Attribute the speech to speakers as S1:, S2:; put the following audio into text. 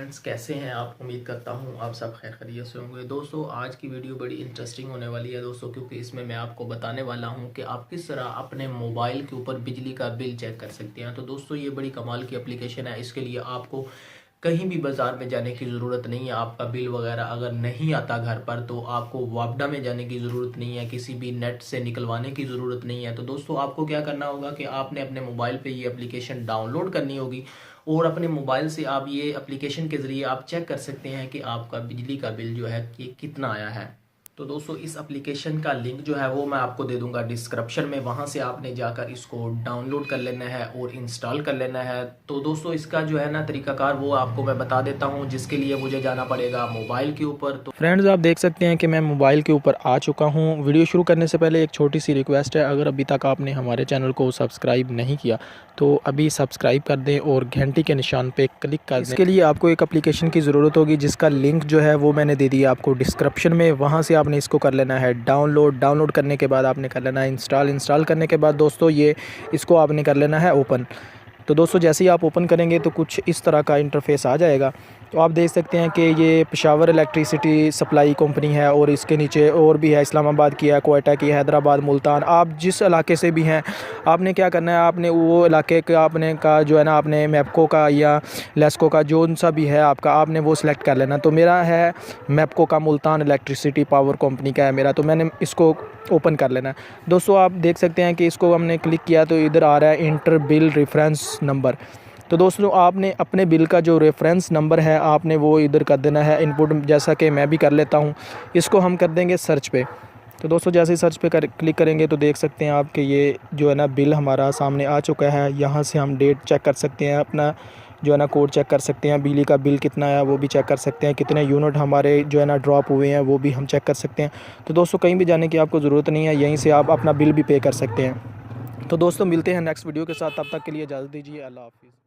S1: Friends, कैसे हैं आप? उम्मीद करता हूं आप सब खैर खैरियत से होंगे। दोस्तों, आज की वीडियो बड़ी इंटरेस्टिंग होने वाली है दोस्तों, क्योंकि इसमें मैं आपको बताने वाला हूं कि आप किस तरह अपने मोबाइल के ऊपर बिजली का बिल चेक कर सकते हैं। तो दोस्तों, ये बड़ी कमाल की एप्लीकेशन है। इसके लिए आपको कहीं भी बाज़ार में जाने की ज़रूरत नहीं है। आपका बिल वगैरह अगर नहीं आता घर पर तो आपको वापडा में जाने की ज़रूरत नहीं है, किसी भी नेट से निकलवाने की ज़रूरत नहीं है। तो दोस्तों, आपको क्या करना होगा कि आपने अपने मोबाइल पे ये एप्लीकेशन डाउनलोड करनी होगी और अपने मोबाइल से आप ये एप्लीकेशन के ज़रिए आप चेक कर सकते हैं कि आपका बिजली का बिल जो है ये कितना आया है। तो दोस्तों, इस एप्लीकेशन का लिंक जो है वो मैं आपको दे दूंगा डिस्क्रिप्शन में। वहाँ से आपने जाकर इसको डाउनलोड कर लेना है और इंस्टॉल कर लेना है। तो दोस्तों, इसका जो है ना तरीकाकार वो आपको मैं बता देता हूँ, जिसके लिए मुझे जाना पड़ेगा मोबाइल के ऊपर। तो
S2: फ्रेंड्स, आप देख सकते हैं कि मैं मोबाइल के ऊपर आ चुका हूं। वीडियो शुरू करने से पहले एक छोटी सी रिक्वेस्ट है, अगर अभी तक आपने हमारे चैनल को सब्सक्राइब नहीं किया तो अभी सब्सक्राइब कर दें और घंटी के निशान पे क्लिक कर दें। इसके लिए आपको एक एप्लीकेशन की ज़रूरत होगी, जिसका लिंक जो है वो मैंने दे दिया आपको डिस्क्रिप्शन में। वहाँ से आपने इसको कर लेना है डाउनलोड करने के बाद आपने कर लेना है इंस्टॉल करने के बाद दोस्तों ये इसको आपने कर लेना है ओपन। तो दोस्तों, जैसे ही आप ओपन करेंगे तो कुछ इस तरह का इंटरफेस आ जाएगा। तो आप देख सकते हैं कि ये पेशावर इलेक्ट्रिसिटी सप्लाई कंपनी है और इसके नीचे और भी है, इस्लामाबाद की है, क्वेटा की, हैदराबाद, मुल्तान। आप जिस इलाके से भी हैं आपने क्या करना है, आपने वो इलाके का आपने का जो है ना आपने मैपको का या लेस्को का जो सा भी है आपका, आपने वो सिलेक्ट कर लेना। तो मेरा है मैपको का, मुल्तान इलेक्ट्रिसिटी पावर कंपनी का है मेरा, तो मैंने इसको ओपन कर लेना है। दोस्तों, आप देख सकते हैं कि इसको हमने क्लिक किया तो इधर आ रहा है इंटर बिल रेफरेंस नंबर। तो दोस्तों, आपने अपने बिल का जो रेफरेंस नंबर है आपने वो इधर कर देना है इनपुट, जैसा कि मैं भी कर लेता हूँ। इसको हम कर देंगे सर्च पे। तो दोस्तों, जैसे ही सर्च पे क्लिक करेंगे तो देख सकते हैं आप कि ये जो है ना बिल हमारा सामने आ चुका है। यहाँ से हम डेट चेक कर सकते हैं, अपना जो है ना कोड चेक कर सकते हैं, बिजली का बिल कितना है वो भी चेक कर सकते हैं, कितने यूनिट हमारे जो है ना ड्रॉप हुए हैं वो भी हम चेक कर सकते हैं। तो दोस्तों, कहीं भी जाने की आपको ज़रूरत नहीं है, यहीं से आप अपना बिल भी पे कर सकते हैं। तो दोस्तों, मिलते हैं नेक्स्ट वीडियो के साथ, तब तक के लिए इजाज़त दीजिए। अल्लाह हाफ़िज़।